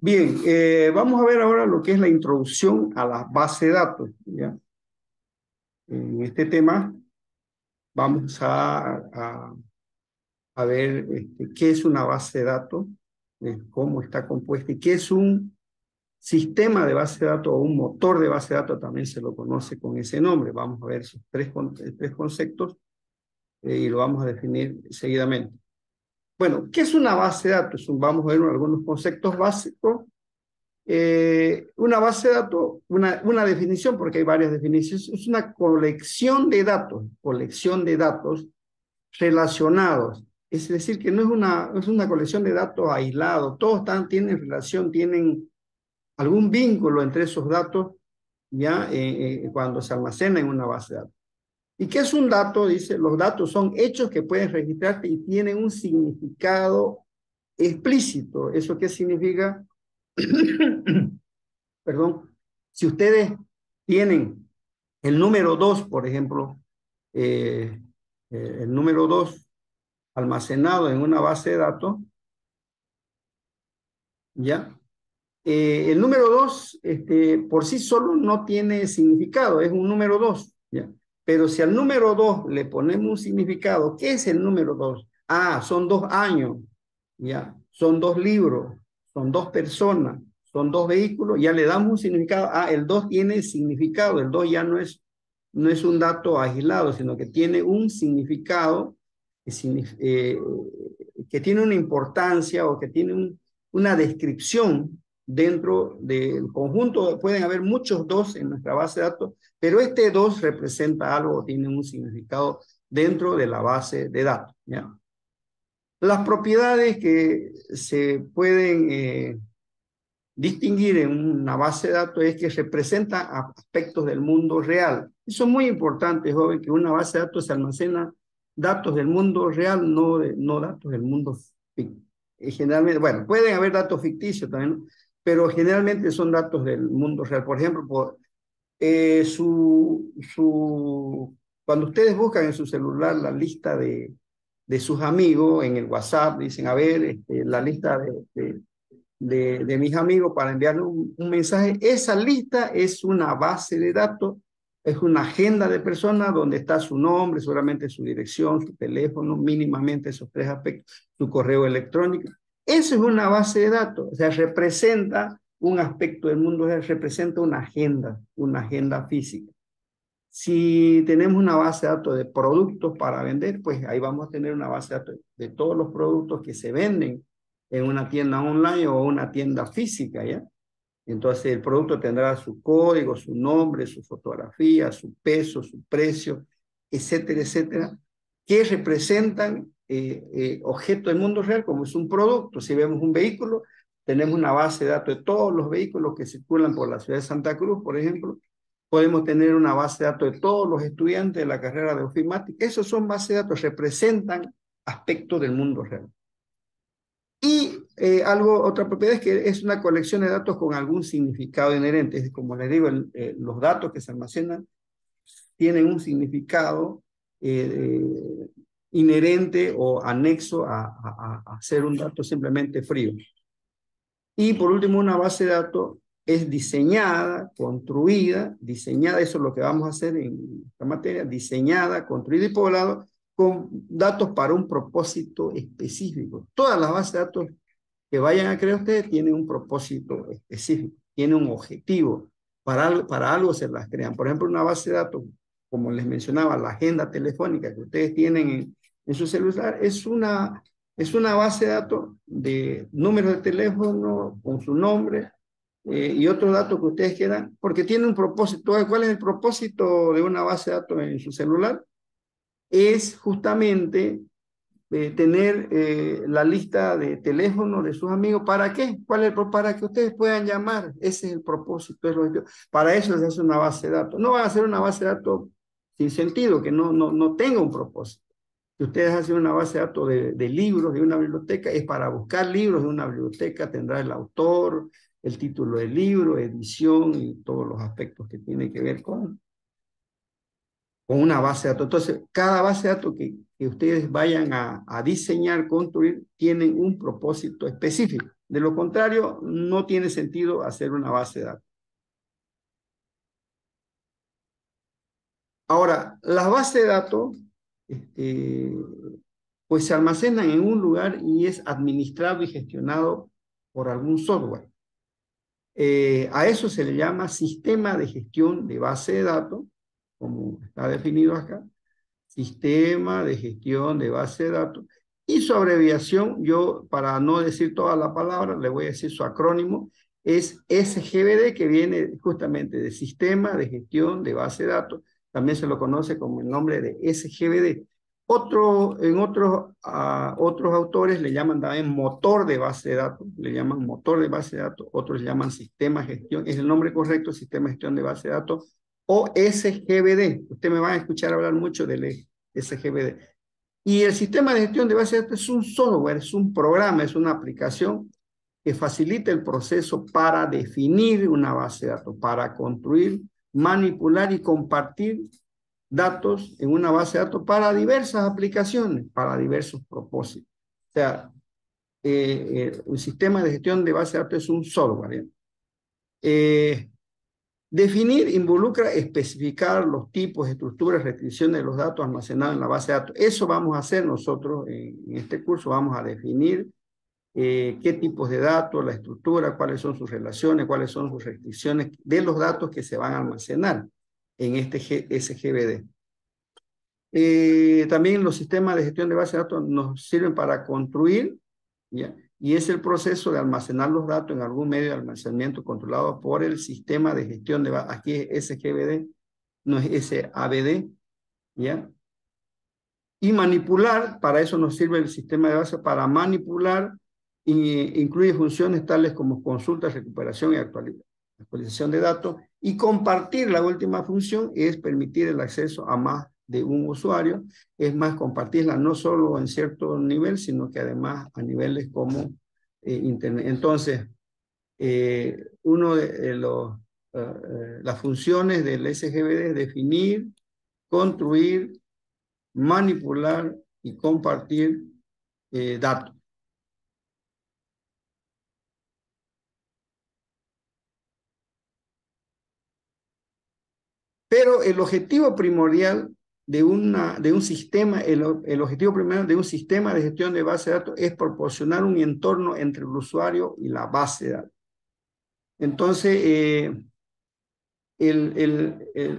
Bien, vamos a ver ahora lo que es la introducción a la base de datos, ¿ya? En este tema vamos a ver qué es una base de datos, cómo está compuesta y qué es un sistema de base de datos o un motor de base de datos, también se lo conoce con ese nombre. Vamos a ver esos tres conceptos y lo vamos a definir seguidamente. Bueno, ¿qué es una base de datos? Vamos a ver algunos conceptos básicos. Una base de datos, una definición, porque hay varias definiciones, es una colección de datos relacionados. Es decir, que no es una colección de datos aislados, todos tienen relación, tienen algún vínculo entre esos datos ya cuando se almacena en una base de datos. ¿Y qué es un dato? Dice, los datos son hechos que pueden registrarse y tienen un significado explícito. ¿Eso qué significa? Perdón, si ustedes tienen el número 2, por ejemplo, el número 2 almacenado en una base de datos, ¿ya? El número 2 por sí solo no tiene significado, es un número 2, ¿ya? Pero si al número 2 le ponemos un significado, ¿qué es el número 2? Ah, son 2 años, ¿ya? Son 2 libros, son 2 personas, son 2 vehículos, ya le damos un significado. Ah, el 2 tiene significado, el 2 ya no es un dato aislado, sino que tiene un significado eh, que tiene una importancia o que tiene una descripción dentro del conjunto. Pueden haber muchos 2 en nuestra base de datos, pero este 2 representa algo, tiene un significado dentro de la base de datos, ¿ya? Las propiedades que se pueden distinguir en una base de datos es que representa aspectos del mundo real. Eso es muy importante, joven, que una base de datos se almacena datos del mundo real, no datos del mundo ficticio. Generalmente, bueno, pueden haber datos ficticios también, ¿no? Pero generalmente son datos del mundo real. Por ejemplo, eh, su, cuando ustedes buscan en su celular la lista de sus amigos en el WhatsApp, dicen, a ver, la lista de mis amigos para enviarle un mensaje. Esa lista es una base de datos, es una agenda de personas donde está su nombre, seguramente su dirección, su teléfono, mínimamente esos 3 aspectos, su correo electrónico. Eso es una base de datos, o sea, representa un aspecto del mundo, representa una agenda física. Si tenemos una base de datos de productos para vender, pues ahí vamos a tener una base de datos de todos los productos que se venden en una tienda online o una tienda física, ¿ya? Entonces el producto tendrá su código, su nombre, su fotografía, su peso, su precio, etcétera, etcétera, que representan objetos del mundo real como es un producto. Si vemos un vehículo, tenemos una base de datos de todos los vehículos que circulan por la ciudad de Santa Cruz, por ejemplo. Podemos tener una base de datos de todos los estudiantes de la carrera de ofimática. Esos son bases de datos, representan aspectos del mundo real. Y otra propiedad es que es una colección de datos con algún significado inherente. Es como les digo, los datos que se almacenan tienen un significado inherente o anexo a ser un dato simplemente frío. Y por último, una base de datos es diseñada, eso es lo que vamos a hacer en esta materia, diseñada, construida y poblada con datos para un propósito específico. Todas las bases de datos que vayan a crear ustedes tienen un propósito específico, tienen un objetivo. Para algo se las crean. Por ejemplo, una base de datos, como les mencionaba, la agenda telefónica que ustedes tienen en su celular, es una base de datos de números de teléfono con su nombre y otros datos que ustedes quieran, porque tiene un propósito. ¿Cuál es el propósito de una base de datos en su celular? Es justamente tener la lista de teléfono de sus amigos. ¿Para qué? Para que ustedes puedan llamar. Ese es el propósito. Para eso se hace una base de datos. No van a hacer una base de datos sin sentido, que no tenga un propósito. Si ustedes hacen una base de datos de libros de una biblioteca, es para buscar libros de una biblioteca, tendrá el autor, el título del libro, edición y todos los aspectos que tienen que ver con una base de datos. Entonces, cada base de datos que ustedes vayan a diseñar, construir, tienen un propósito específico. De lo contrario, no tiene sentido hacer una base de datos. Ahora, las bases de datos, este, pues se almacenan en un lugar y es administrado y gestionado por algún software. A eso se le llama sistema de gestión de base de datos, como está definido acá, sistema de gestión de base de datos. Y su abreviación, yo para no decir toda la palabra, le voy a decir su acrónimo, es SGBD, que viene justamente de Sistema de Gestión de Base de Datos. También se lo conoce como el nombre de SGBD. En otros autores le llaman también motor de base de datos, le llaman motor de base de datos, otros le llaman sistema de gestión, es el nombre correcto, sistema de gestión de base de datos, o SGBD. Usted me va a escuchar hablar mucho del SGBD. Y el sistema de gestión de base de datos es un software, es un programa, es una aplicación que facilita el proceso para definir una base de datos, para construir, manipular y compartir datos en una base de datos para diversas aplicaciones, para diversos propósitos. O sea, un sistema de gestión de base de datos es un software. Definir involucra especificar los tipos, estructuras, restricciones de los datos almacenados en la base de datos. Eso vamos a hacer nosotros en este curso. Vamos a definir qué tipos de datos, la estructura, cuáles son sus relaciones, cuáles son sus restricciones de los datos que se van a almacenar en este SGBD. También los sistemas de gestión de base de datos nos sirven para construir, ¿ya? Y es el proceso de almacenar los datos en algún medio de almacenamiento controlado por el sistema de gestión de base. Aquí es SGBD, no es SABD, ¿ya? Y manipular, para eso nos sirve el sistema de base, para manipular, incluye funciones tales como consulta, recuperación y actualización de datos, y compartir, la última función, es permitir el acceso a más de un usuario, es más, compartirla no solo en cierto nivel, sino que además a niveles como Internet. Entonces, uno de las funciones del SGBD es definir, construir, manipular y compartir datos. Pero el objetivo primordial de un sistema, el objetivo primordial de un sistema de gestión de base de datos es proporcionar un entorno entre el usuario y la base de datos. Entonces,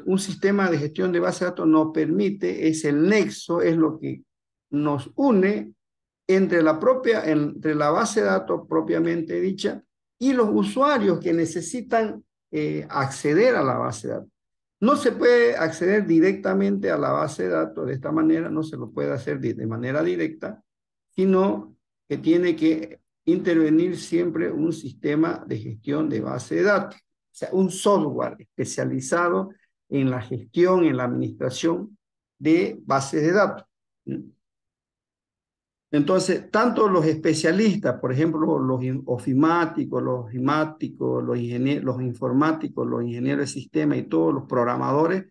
un sistema de gestión de base de datos nos permite, es el nexo, es lo que nos une entre la base de datos propiamente dicha y los usuarios que necesitan acceder a la base de datos. No se puede acceder directamente a la base de datos de esta manera, no se lo puede hacer de manera directa, sino que tiene que intervenir siempre un sistema de gestión de base de datos, o sea, un software especializado en la gestión, en la administración de bases de datos. Entonces, tanto los especialistas, por ejemplo, los ofimáticos, los informáticos, los ingenieros de sistema y todos los programadores,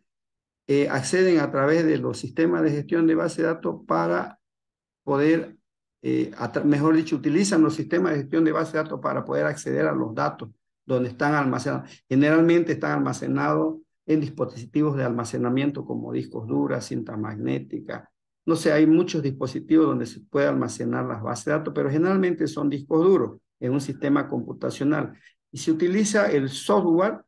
acceden a través de los sistemas de gestión de base de datos para poder, mejor dicho, utilizan los sistemas de gestión de base de datos para poder acceder a los datos donde están almacenados. Generalmente están almacenados en dispositivos de almacenamiento como discos duros, cinta magnética. No sé, hay muchos dispositivos donde se puede almacenar las bases de datos, pero generalmente son discos duros en un sistema computacional. Y se utiliza el software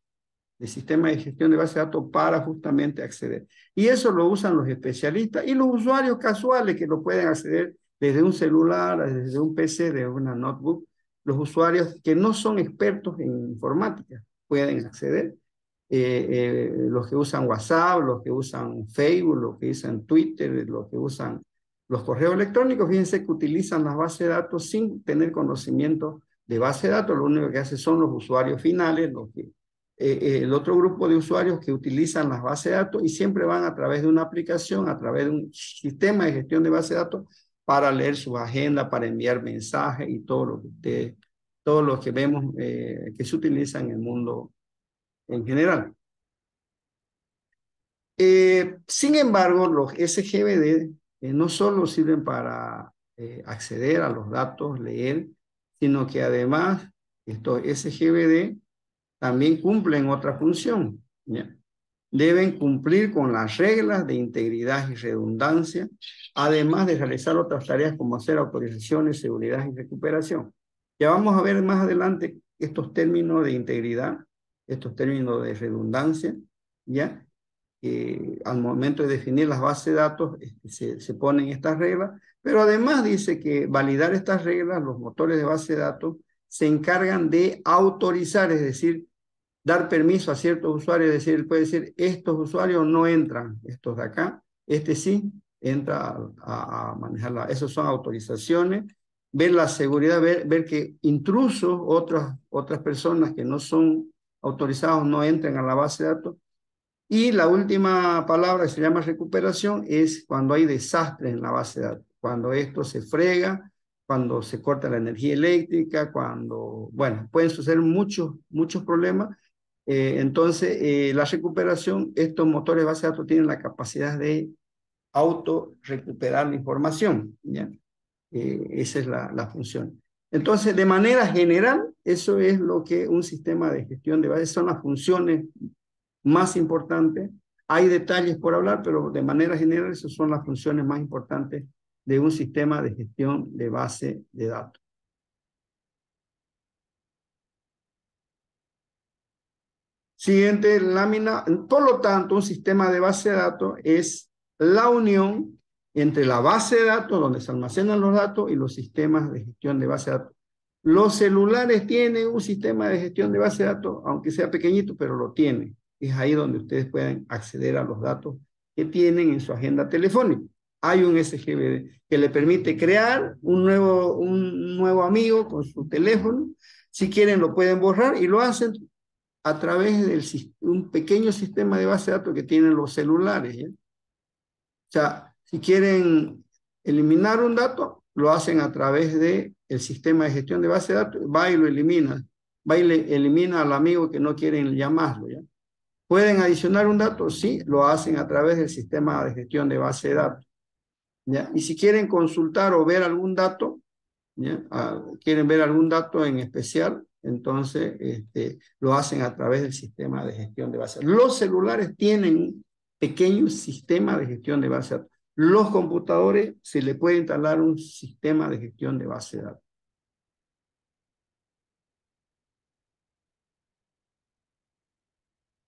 de sistema de gestión de base de datos para justamente acceder. Y eso lo usan los especialistas y los usuarios casuales que lo pueden acceder desde un celular, desde un PC, de una notebook. Los usuarios que no son expertos en informática pueden acceder. Los que usan WhatsApp, los que usan Facebook, los que usan Twitter, los que usan los correos electrónicos, fíjense que utilizan las bases de datos sin tener conocimiento de base de datos. Lo único que hacen son los usuarios finales, el otro grupo de usuarios que utilizan las bases de datos y siempre van a través de una aplicación, a través de un sistema de gestión de base de datos para leer su agenda, para enviar mensajes y todo lo que vemos que se utiliza en el mundo en general. Sin embargo, los SGBD no solo sirven para acceder a los datos, leer, sino que además estos SGBD también cumplen otra función, ¿ya? Deben cumplir con las reglas de integridad y redundancia, además de realizar otras tareas como hacer autorizaciones, seguridad y recuperación. Ya vamos a ver más adelante estos términos de integridad, estos términos de redundancia, ¿ya? Al momento de definir las bases de datos se ponen estas reglas, pero además dice que validar estas reglas, los motores de base de datos se encargan de autorizar, es decir, dar permiso a ciertos usuarios, es decir, puede decir, estos usuarios no entran, estos de acá, este sí entra a manejar, esos son autorizaciones, ver la seguridad, ver que intrusos, otras personas que no son autorizados no entren a la base de datos. Y la última palabra que se llama recuperación es cuando hay desastres en la base de datos, cuando esto se frega, cuando se corta la energía eléctrica, cuando, bueno, pueden suceder muchos problemas. Entonces, la recuperación, estos motores de base de datos tienen la capacidad de auto recuperar la información, ¿ya? Esa es la función. Entonces, de manera general, eso es lo que un sistema de gestión de bases, son las funciones más importantes. Hay detalles por hablar, pero de manera general, esas son las funciones más importantes de un sistema de gestión de base de datos. Siguiente lámina. Por lo tanto, un sistema de base de datos es la unión entre la base de datos, donde se almacenan los datos, y los sistemas de gestión de base de datos. Los celulares tienen un sistema de gestión de base de datos, aunque sea pequeñito, pero lo tienen. Es ahí donde ustedes pueden acceder a los datos que tienen en su agenda telefónica. Hay un SGBD que le permite crear un nuevo amigo con su teléfono. Si quieren, lo pueden borrar y lo hacen a través de un pequeño sistema de base de datos que tienen los celulares, ¿ya? O sea, si quieren eliminar un dato, lo hacen a través del sistema de gestión de base de datos, va y lo elimina, va y le elimina al amigo que no quieren llamarlo, ¿ya? ¿Pueden adicionar un dato? Sí, lo hacen a través del sistema de gestión de base de datos, ¿ya? Y si quieren consultar o ver algún dato, ¿ya? Quieren ver algún dato en especial, entonces lo hacen a través del sistema de gestión de base de datos. Los celulares tienen un pequeño sistema de gestión de base de datos. Los computadores se le puede instalar un sistema de gestión de base de datos.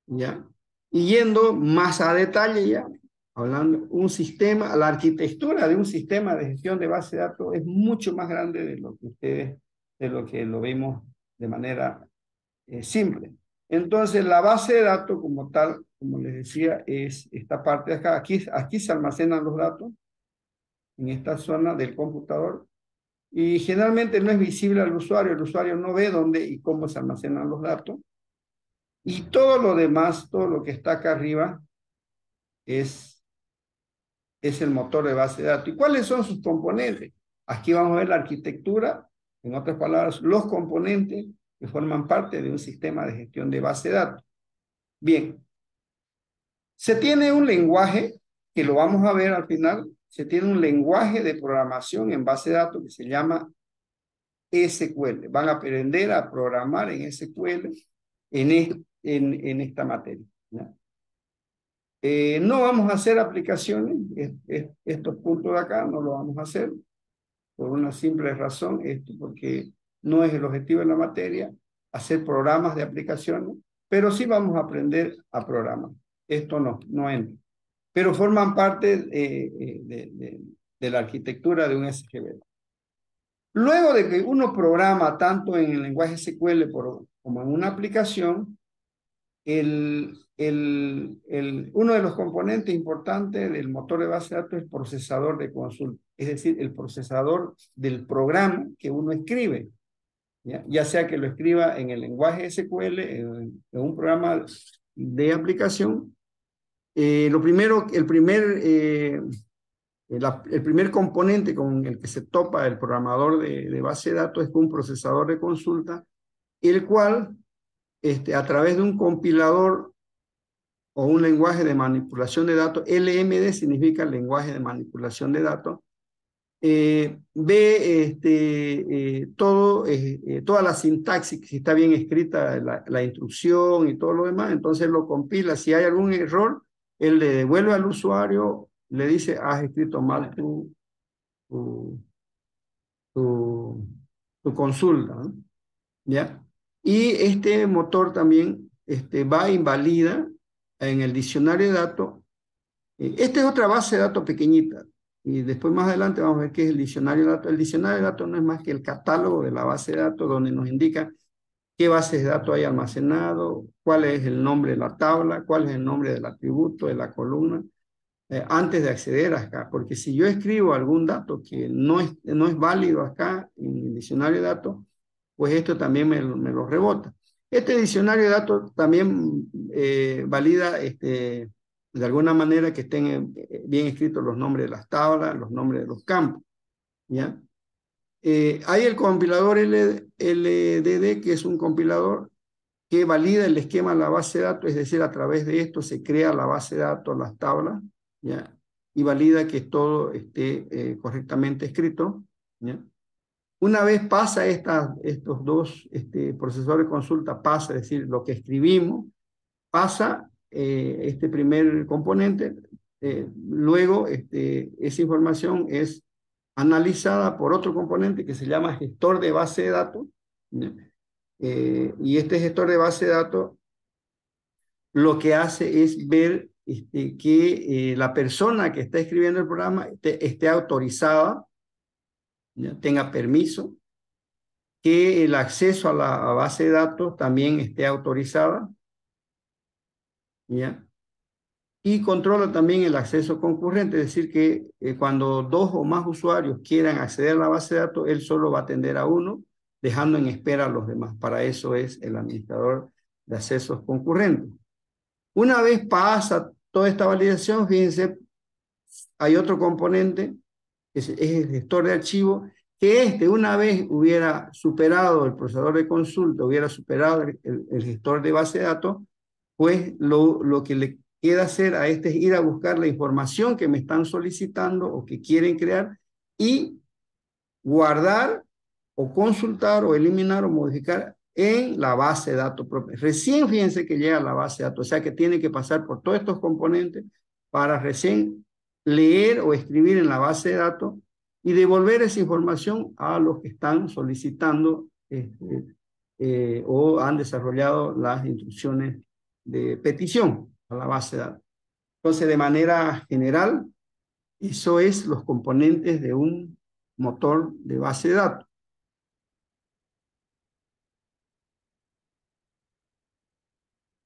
¿Ya? Y yendo más a detalle ya, hablando un sistema, la arquitectura de un sistema de gestión de base de datos es mucho más grande de lo que de lo que lo vemos de manera simple. Entonces, la base de datos como tal, como les decía, es esta parte de acá. Aquí se almacenan los datos en esta zona del computador y generalmente no es visible al usuario. El usuario no ve dónde y cómo se almacenan los datos. Y todo lo demás, todo lo que está acá arriba, es el motor de base de datos. ¿Y cuáles son sus componentes? Aquí vamos a ver la arquitectura, en otras palabras, los componentes que forman parte de un sistema de gestión de base de datos. Bien, se tiene un lenguaje, que lo vamos a ver al final, se tiene un lenguaje de programación en base de datos que se llama SQL. Van a aprender a programar en SQL en esta materia, ¿no? No vamos a hacer aplicaciones, estos puntos de acá no lo vamos a hacer, por una simple razón, porque no es el objetivo de la materia, hacer programas de aplicaciones, pero sí vamos a aprender a programar. Esto no entra, pero forman parte de la arquitectura de un SQL. Luego de que uno programa tanto en el lenguaje SQL como en una aplicación, uno de los componentes importantes del motor de base de datos es el procesador de consulta, es decir, el procesador del programa que uno escribe, ya sea que lo escriba en el lenguaje SQL, en un programa de aplicación. El primer componente con el que se topa el programador de base de datos es un procesador de consulta, el cual, a través de un compilador o un lenguaje de manipulación de datos, LMD significa lenguaje de manipulación de datos, ve toda la sintaxis, si está bien escrita la instrucción y todo lo demás, entonces lo compila. Si hay algún error, él le devuelve al usuario, le dice, has escrito mal tu, tu, tu consulta, ¿no? ¿Ya? Y este motor también va a invalida en el diccionario de datos. Esta es otra base de datos pequeñita. Y después más adelante vamos a ver qué es el diccionario de datos. El diccionario de datos no es más que el catálogo de la base de datos donde nos indica qué bases de datos hay almacenado, cuál es el nombre de la tabla, cuál es el nombre del atributo, de la columna, antes de acceder acá. Porque si yo escribo algún dato que no es válido acá en el diccionario de datos, pues esto también me lo rebota. Este diccionario de datos también valida de alguna manera que estén bien escritos los nombres de las tablas, los nombres de los campos, ¿ya? Hay el compilador LDD, que es un compilador que valida el esquema de la base de datos, es decir, a través de esto se crea la base de datos, las tablas, ¿ya? Y valida que todo esté correctamente escrito, ¿ya? Una vez pasa estos dos procesadores de consulta, pasa, es decir, lo que escribimos, pasa este primer componente, luego esa información es analizada por otro componente que se llama gestor de base de datos, ¿ya? Y este gestor de base de datos lo que hace es ver que la persona que está escribiendo el programa esté autorizada, ¿ya? Tenga permiso, que el acceso a la base de datos también esté autorizada, ¿ya? Y controla también el acceso concurrente, es decir, que cuando dos o más usuarios quieran acceder a la base de datos, él solo va a atender a uno, dejando en espera a los demás. Para eso es el administrador de accesos concurrentes. Una vez pasa toda esta validación, fíjense, hay otro componente, es el gestor de archivos, que una vez hubiera superado el procesador de consulta, hubiera superado el gestor de base de datos, pues lo que le queda hacer a es ir a buscar la información que me están solicitando o que quieren crear y guardar o consultar o eliminar o modificar en la base de datos propia. Recién fíjense que llega a la base de datos, o sea que tiene que pasar por todos estos componentes para recién leer o escribir en la base de datos y devolver esa información a los que están solicitando o han desarrollado las instrucciones de petición a la base de datos. Entonces, de manera general, eso es los componentes de un motor de base de datos.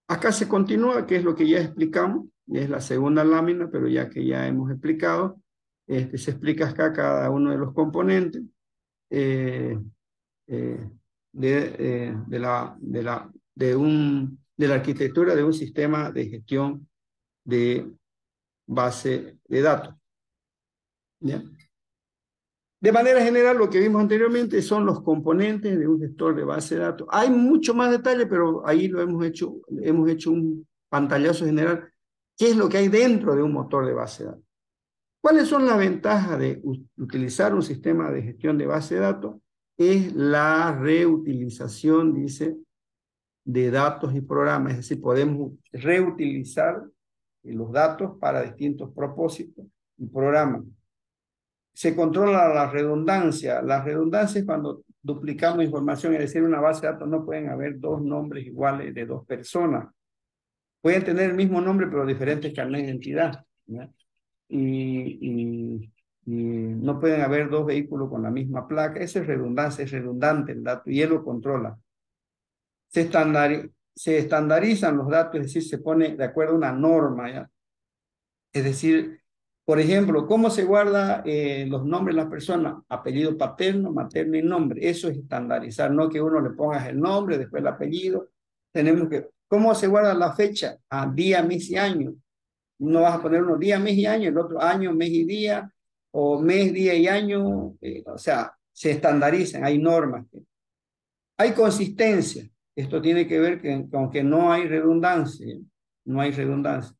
Acá se continúa, que es lo que ya explicamos, es la segunda lámina, pero ya que ya hemos explicado, se explica acá cada uno de los componentes eh, eh, de la arquitectura de un sistema de gestión de base de datos, ¿ya? De manera general, lo que vimos anteriormente son los componentes de un gestor de base de datos. Hay mucho más detalle, pero ahí lo hemos hecho un pantallazo general. ¿Qué es lo que hay dentro de un motor de base de datos? ¿Cuáles son las ventajas de utilizar un sistema de gestión de base de datos? Es la reutilización, dice, de datos y programas. Es decir, podemos reutilizar los datos para distintos propósitos y programas. Se controla la redundancia. La redundancia es cuando duplicamos información, es decir, en una base de datos no pueden haber dos nombres iguales de dos personas. Pueden tener el mismo nombre, pero diferentes carnets de identidad, ¿ya? Y no pueden haber dos vehículos con la misma placa. Esa es redundancia, es redundante el dato y él lo controla. Se estandarizan los datos, es decir, se pone de acuerdo a una norma, ¿ya? Es decir, por ejemplo, ¿cómo se guarda los nombres de las personas? Apellido paterno, materno y nombre. Eso es estandarizar, no que uno le pongas el nombre, después el apellido. Tenemos que, ¿cómo se guarda la fecha? A día, mes y año. No vas a poner uno día, mes y año, el otro año, mes y día, o mes, día y año. O sea, se estandarizan, hay normas. Hay consistencia. Esto tiene que ver con que no hay redundancia. No hay redundancia.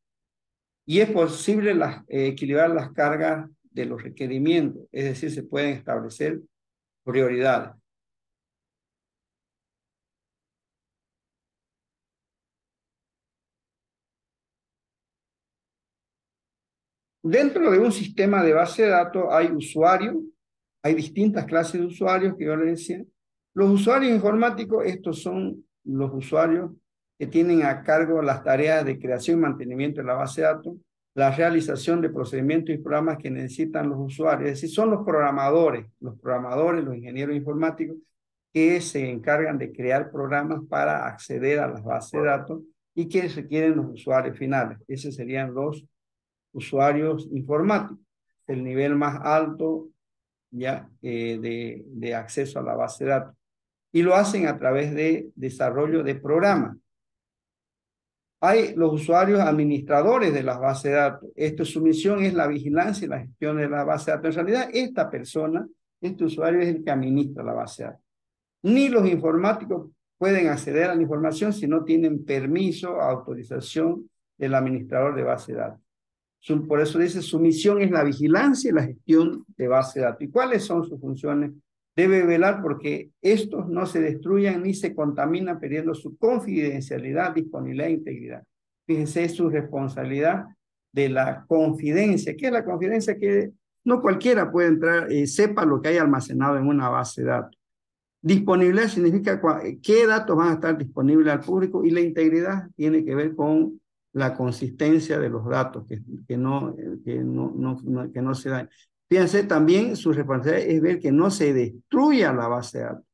Y es posible equilibrar las cargas de los requerimientos, es decir, se pueden establecer prioridades. Dentro de un sistema de base de datos hay usuarios, hay distintas clases de usuarios que yo les decía. Los usuarios informáticos, estos son los usuarios que tienen a cargo las tareas de creación y mantenimiento de la base de datos, la realización de procedimientos y programas que necesitan los usuarios, es decir, son los programadores, los ingenieros informáticos que se encargan de crear programas para acceder a las bases de datos y que requieren los usuarios finales. Esos serían los usuarios informáticos, el nivel más alto ya de acceso a la base de datos. Y lo hacen a través de desarrollo de programas. Hay los usuarios administradores de las bases de datos. Su misión es la vigilancia y la gestión de la base de datos. En realidad, esta persona, este usuario es el que administra la base de datos. Ni los informáticos pueden acceder a la información si no tienen permiso o autorización del administrador de base de datos. Por eso dice, su misión es la vigilancia y la gestión de base de datos. ¿Y cuáles son sus funciones? Debe velar porque estos no se destruyan ni se contaminan, perdiendo su confidencialidad, disponibilidad e integridad. Fíjense, es su responsabilidad de la confidencia. ¿Qué es la confidencia? Que no cualquiera puede entrar, sepa lo que hay almacenado en una base de datos. Disponibilidad significa qué datos van a estar disponibles al público, y la integridad tiene que ver con la consistencia de los datos, que no se dañen. Fíjense, también su responsabilidad es ver que no se destruya la base de datos,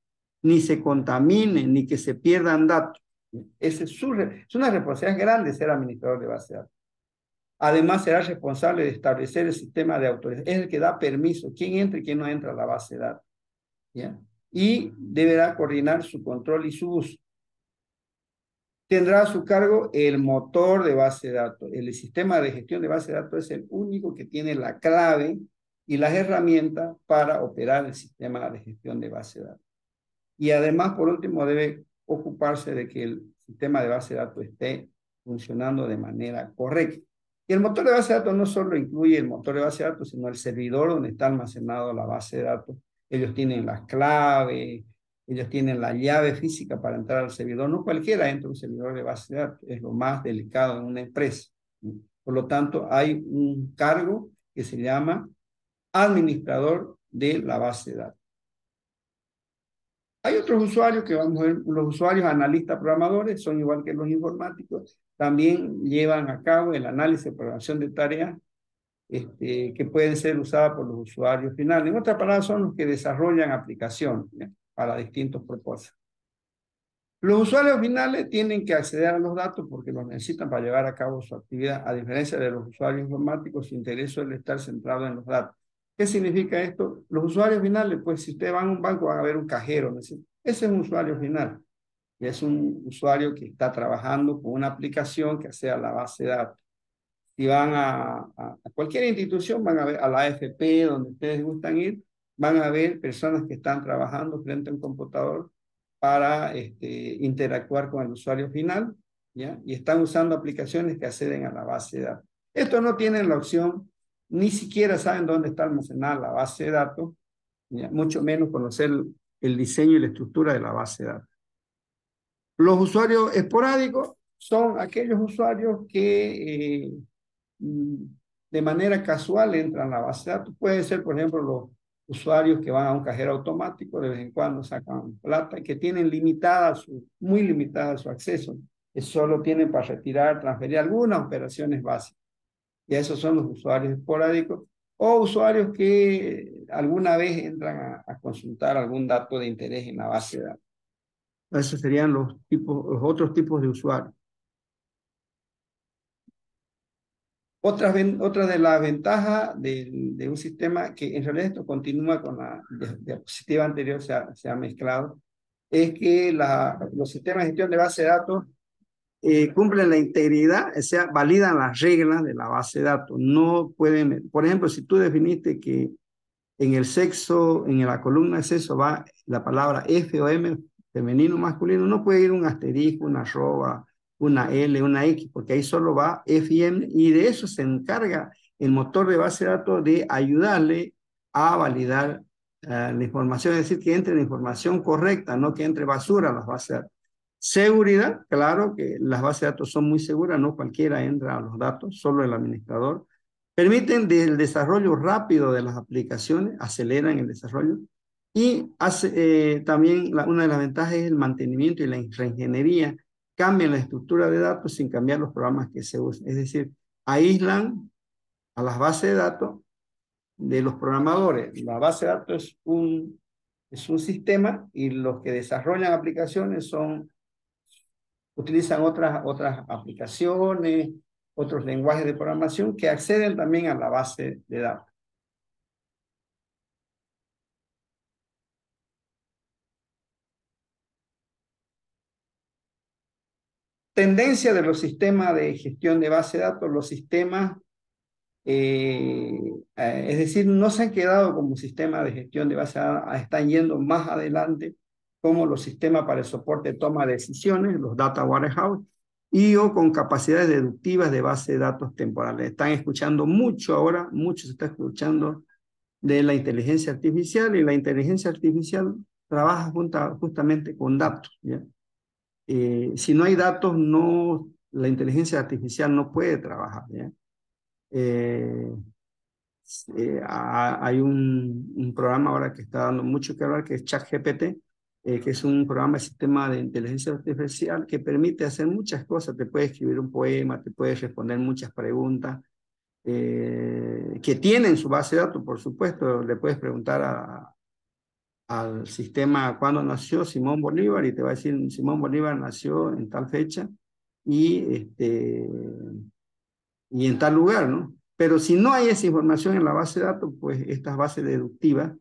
ni se contamine, ni que se pierdan datos. Es una responsabilidad grande ser administrador de base de datos. Además, será responsable de establecer el sistema de autorización. Es el que da permiso, quién entra y quién no entra a la base de datos, ¿ya? Y deberá coordinar su control y su uso. Tendrá a su cargo el motor de base de datos. El sistema de gestión de base de datos es el único que tiene la clave y las herramientas para operar el sistema de gestión de base de datos. Y además, por último, debe ocuparse de que el sistema de base de datos esté funcionando de manera correcta. Y el motor de base de datos no solo incluye el motor de base de datos, sino el servidor donde está almacenado la base de datos. Ellos tienen las claves, ellos tienen la llave física para entrar al servidor. No cualquiera entra a un servidor de base de datos, es lo más delicado en una empresa. Por lo tanto, hay un cargo que se llama administrador de la base de datos. Hay otros usuarios que vamos a ver, los usuarios analistas programadores, son igual que los informáticos, también llevan a cabo el análisis de programación de tareas que pueden ser usadas por los usuarios finales. En otras palabras, son los que desarrollan aplicaciones, ¿ya?, para distintos propósitos. Los usuarios finales tienen que acceder a los datos porque los necesitan para llevar a cabo su actividad, a diferencia de los usuarios informáticos, su interés suele estar centrado en los datos. ¿Qué significa esto? Los usuarios finales, pues si ustedes van a un banco van a ver un cajero, ¿no? Ese es un usuario final. Y es un usuario que está trabajando con una aplicación que sea la base de datos. Si van a cualquier institución, van a ver a la AFP, donde ustedes gustan ir, van a ver personas que están trabajando frente a un computador para interactuar con el usuario final, ¿ya? Y están usando aplicaciones que acceden a la base de datos. Estos no tienen la opción, ni siquiera saben dónde está almacenada la base de datos, ¿ya?, mucho menos conocer el diseño y la estructura de la base de datos. Los usuarios esporádicos son aquellos usuarios que de manera casual entran a la base de datos. Pueden ser, por ejemplo, los usuarios que van a un cajero automático, de vez en cuando sacan plata y que tienen muy limitada su acceso, que solo tienen para retirar, transferir algunas operaciones básicas. Y esos son los usuarios esporádicos o usuarios que alguna vez entran a consultar algún dato de interés en la base de datos. Esos serían los otros tipos de usuarios. Otra de las ventajas de un sistema, que en realidad esto continúa con la diapositiva anterior, se ha mezclado, es que los sistemas de gestión de base de datos cumplen la integridad, o sea, validan las reglas de la base de datos. No pueden, por ejemplo, si tú definiste que en el sexo, en la columna de sexo va la palabra F o M, femenino o masculino, no puede ir un asterisco, una arroba, una L, una X, porque ahí solo va F y M, y de eso se encarga el motor de base de datos de ayudarle a validar la información, es decir, que entre la información correcta, no que entre basura a las bases de datos. Seguridad, claro que las bases de datos son muy seguras, no cualquiera entra a los datos, solo el administrador. Permiten el desarrollo rápido de las aplicaciones, aceleran el desarrollo y también una de las ventajas es el mantenimiento y la reingeniería. Cambian la estructura de datos sin cambiar los programas que se usan. Es decir, aíslan a las bases de datos de los programadores. La base de datos es un sistema y los que desarrollan aplicaciones utilizan otras aplicaciones, otros lenguajes de programación que acceden también a la base de datos. Tendencia de los sistemas de gestión de base de datos, los sistemas, es decir, no se han quedado como sistema de gestión de base de datos, están yendo más adelante como los sistemas para el soporte de toma de decisiones, los data warehouse, y o con capacidades deductivas de base de datos temporales. Están escuchando mucho ahora, mucho se está escuchando de la inteligencia artificial y la inteligencia artificial trabaja justamente con datos, ¿ya? Si no hay datos, no, la inteligencia artificial no puede trabajar, ¿ya? Eh, hay un programa ahora que está dando mucho que hablar, que es ChatGPT, que es un programa de sistema de inteligencia artificial que permite hacer muchas cosas. Te puede escribir un poema, te puede responder muchas preguntas, que tienen su base de datos, por supuesto. Le puedes preguntar al sistema cuándo nació Simón Bolívar y te va a decir, Simón Bolívar nació en tal fecha y, y en tal lugar, ¿no? Pero si no hay esa información en la base de datos, pues estas bases deductivas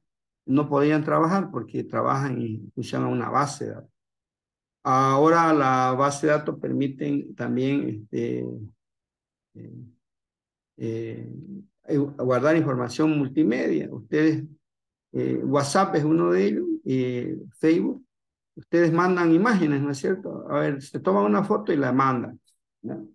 no podrían trabajar porque trabajan y funcionan una base de datos. Ahora la base de datos permiten también eh, eh, guardar información multimedia. Ustedes, WhatsApp es uno de ellos, Facebook. Ustedes mandan imágenes, ¿no es cierto? A ver, se toman una foto y la mandan, ¿no?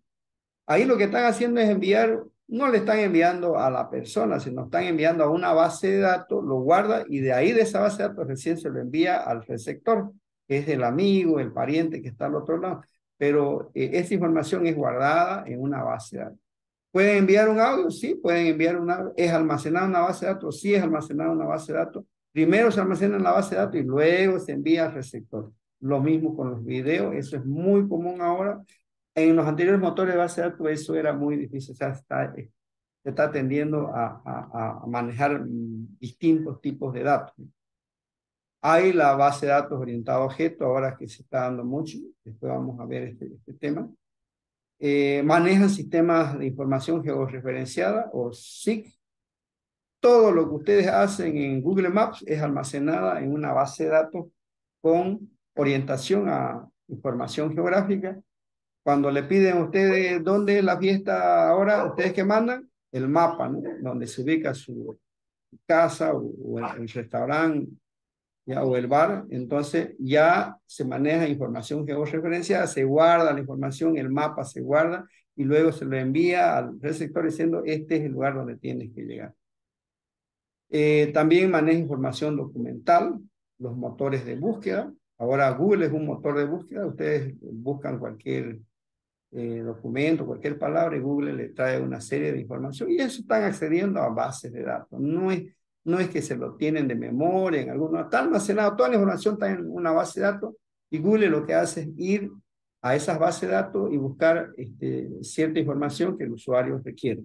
Ahí lo que están haciendo es enviar, no le están enviando a la persona, sino están enviando a una base de datos, lo guarda y de ahí de esa base de datos recién se lo envía al receptor, que es el amigo, el pariente que está al otro lado. Pero esa información es guardada en una base de datos. ¿Pueden enviar un audio? Sí, pueden enviar un audio. ¿Es almacenado en una base de datos? Sí, es almacenado en una base de datos. Primero se almacena en la base de datos y luego se envía al receptor. Lo mismo con los videos, eso es muy común ahora. En los anteriores motores de base de datos eso era muy difícil, o sea, se está tendiendo a manejar distintos tipos de datos. Hay la base de datos orientada a objetos, ahora que se está dando mucho, después vamos a ver este tema. Manejan sistemas de información georreferenciada o SIG. Todo lo que ustedes hacen en Google Maps es almacenada en una base de datos con orientación a información geográfica. Cuando le piden a ustedes dónde es la fiesta ahora, ustedes que mandan el mapa, ¿no? Donde se ubica su casa o el restaurante, ya, o el bar, entonces ya se maneja información georreferenciada, se guarda la información, el mapa se guarda y luego se lo envía al receptor diciendo este es el lugar donde tienes que llegar. También maneja información documental, los motores de búsqueda. Ahora Google es un motor de búsqueda, ustedes buscan cualquier documento, cualquier palabra, y Google le trae una serie de información y eso están accediendo a bases de datos. No es que se lo tienen de memoria, en alguno está almacenado, toda la información está en una base de datos y Google lo que hace es ir a esas bases de datos y buscar cierta información que el usuario requiere.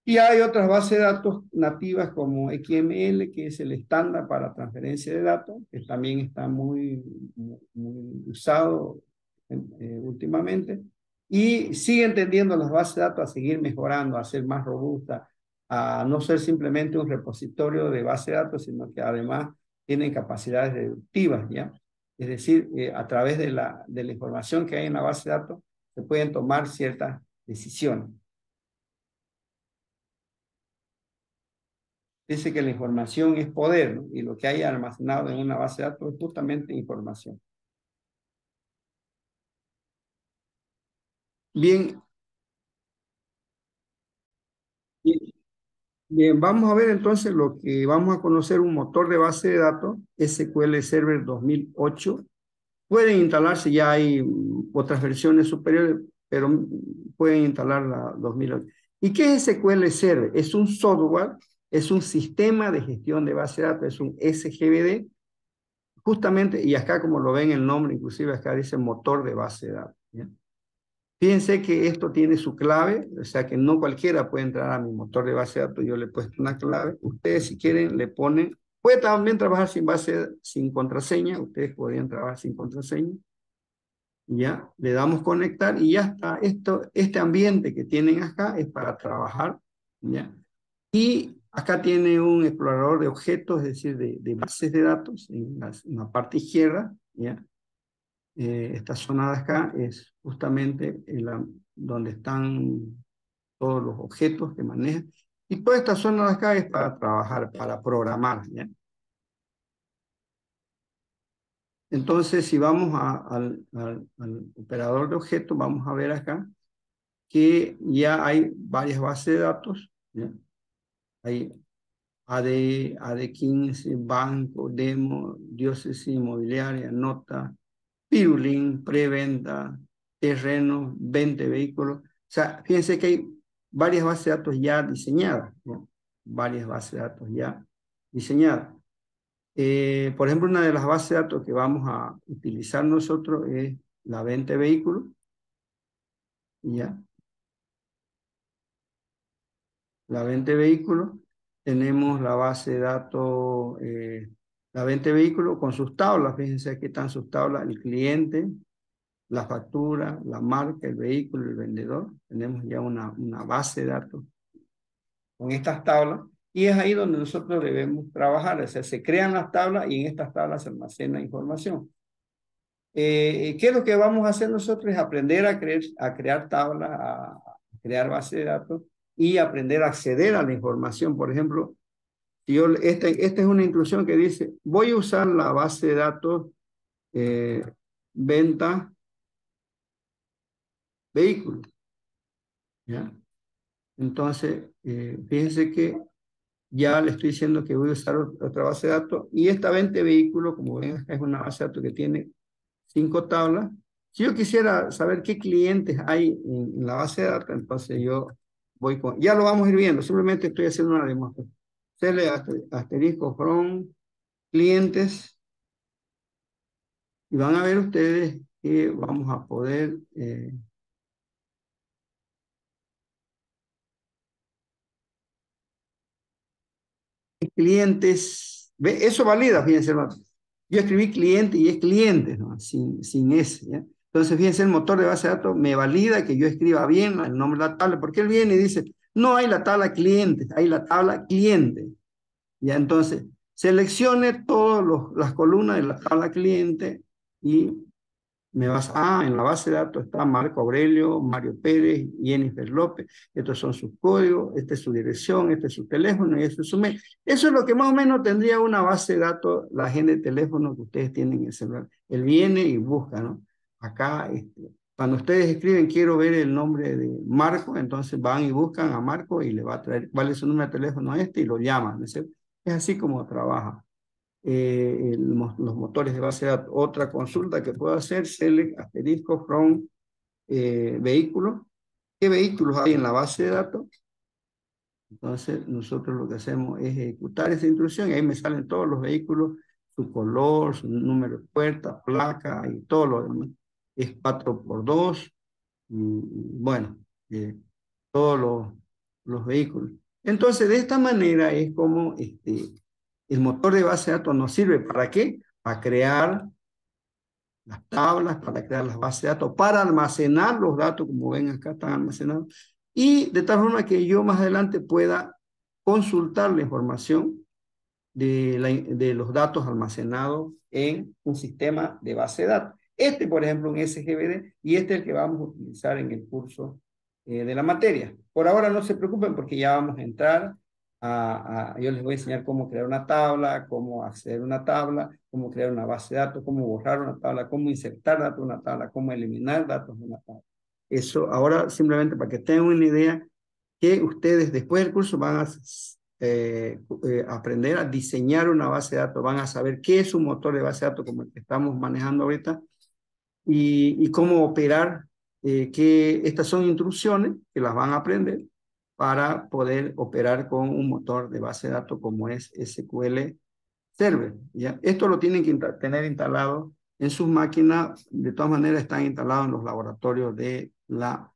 Y hay otras bases de datos nativas como XML, que es el estándar para transferencia de datos, que también está muy usado últimamente. Y siguen tendiendo las bases de datos a seguir mejorando, a ser más robustas, a no ser simplemente un repositorio de base de datos, sino que además tienen capacidades deductivas, ¿ya? Es decir, a través de la información que hay en la base de datos, se pueden tomar ciertas decisiones. Dice que la información es poder, ¿no? Y lo que hay almacenado en una base de datos es justamente información. Bien, Bien, vamos a ver entonces lo que vamos a conocer, un motor de base de datos, SQL Server 2008. Pueden instalarse, ya hay otras versiones superiores, pero pueden instalar la 2008. ¿Y qué es SQL Server? Es un software, es un sistema de gestión de base de datos, es un SGBD, justamente, y acá como lo ven el nombre, inclusive acá dice motor de base de datos. ¿Ya? Fíjense que esto tiene su clave, o sea que no cualquiera puede entrar a mi motor de base de datos, yo le he puesto una clave. Ustedes si quieren le ponen, puede también trabajar sin base, sin contraseña, ustedes podrían trabajar sin contraseña. Ya, le damos conectar y ya está. Este ambiente que tienen acá es para trabajar, ¿ya? Y acá tiene un explorador de objetos, es decir, de bases de datos en la parte izquierda, ¿ya? Esta zona de acá es justamente donde están todos los objetos que maneja. Y toda esta zona de acá es para trabajar, para programar, ¿ya? Entonces, si vamos al operador de objetos, vamos a ver acá que ya hay varias bases de datos, ¿ya? Hay AD15, Banco, Demo, Diócesis Inmobiliaria, Nota, Pirulín, Preventa, Terreno, 20 vehículos. O sea, fíjense que hay varias bases de datos ya diseñadas, ¿no? Varias bases de datos ya diseñadas. Por ejemplo, una de las bases de datos que vamos a utilizar nosotros es la 20 vehículos, ¿ya? La 20 vehículos. Tenemos la base de datos, la 20 vehículos con sus tablas. Fíjense aquí están sus tablas, el cliente, la factura, la marca, el vehículo, el vendedor. Tenemos ya una base de datos con estas tablas y es ahí donde nosotros debemos trabajar. O sea, se crean las tablas y en estas tablas se almacena información. ¿Qué es lo que vamos a hacer nosotros? Es aprender a crear tablas, a crear base de datos y aprender a acceder a la información. Por ejemplo, si yo, esta es una instrucción que dice, voy a usar la base de datos eh, venta vehículos, ¿ya? Entonces, fíjense que ya le estoy diciendo que voy a usar otra base de datos y esta 20 vehículos, como ven acá, es una base de datos que tiene 5 tablas. Si yo quisiera saber qué clientes hay en la base de datos, entonces yo voy con, ya lo vamos a ir viendo, simplemente estoy haciendo una demostración. Hacerle asterisco from clientes y van a ver ustedes que vamos a poder clientes, ¿ve? Eso valida, fíjense, hermano. Yo escribí cliente y es clientes, ¿no? Sin S, ¿ya? Entonces, fíjense, el motor de base de datos me valida que yo escriba bien el nombre de la tabla, porque él viene y dice, no hay la tabla clientes, hay la tabla cliente. Ya, entonces, seleccione todas las columnas de la tabla cliente y en la base de datos está Marco Aurelio, Mario Pérez, Jennifer López. Estos son sus códigos, esta es su dirección, este es su teléfono y este es su mail. Eso es lo que más o menos tendría una base de datos, la agenda de teléfono que ustedes tienen en el celular. Él viene y busca, ¿no? Acá, cuando ustedes escriben, quiero ver el nombre de Marco, entonces van y buscan a Marco y le va a traer, ¿cuál es su número de teléfono a este? Y lo llaman, ¿no es cierto? Es así como trabaja los motores de base de datos. Otra consulta que puedo hacer, select asterisco from vehículos. ¿Qué vehículos hay en la base de datos? Entonces nosotros lo que hacemos es ejecutar esa instrucción y ahí me salen todos los vehículos, su color, su número de puerta, placa y todo lo demás. Es 4x2 y bueno, todos los vehículos. Entonces, de esta manera es como el motor de base de datos nos sirve. ¿Para qué? Para crear las tablas, para crear las bases de datos, para almacenar los datos, como ven acá están almacenados, y de tal forma que yo más adelante pueda consultar la información de los datos almacenados en un sistema de base de datos. Este, por ejemplo, un SGBD, y este es el que vamos a utilizar en el curso de la materia. Por ahora no se preocupen porque ya vamos a entrar yo les voy a enseñar cómo crear una tabla, cómo acceder a una tabla, cómo crear una base de datos, cómo borrar una tabla, cómo insertar datos en una tabla, cómo eliminar datos de una tabla. Eso ahora simplemente para que tengan una idea que ustedes después del curso van a aprender a diseñar una base de datos, van a saber qué es un motor de base de datos como el que estamos manejando ahorita y cómo operar, que estas son instrucciones que las van a aprender para poder operar con un motor de base de datos como es SQL Server. ¿Ya? Esto lo tienen que tener instalado en sus máquinas, de todas maneras están instalados en los laboratorios de la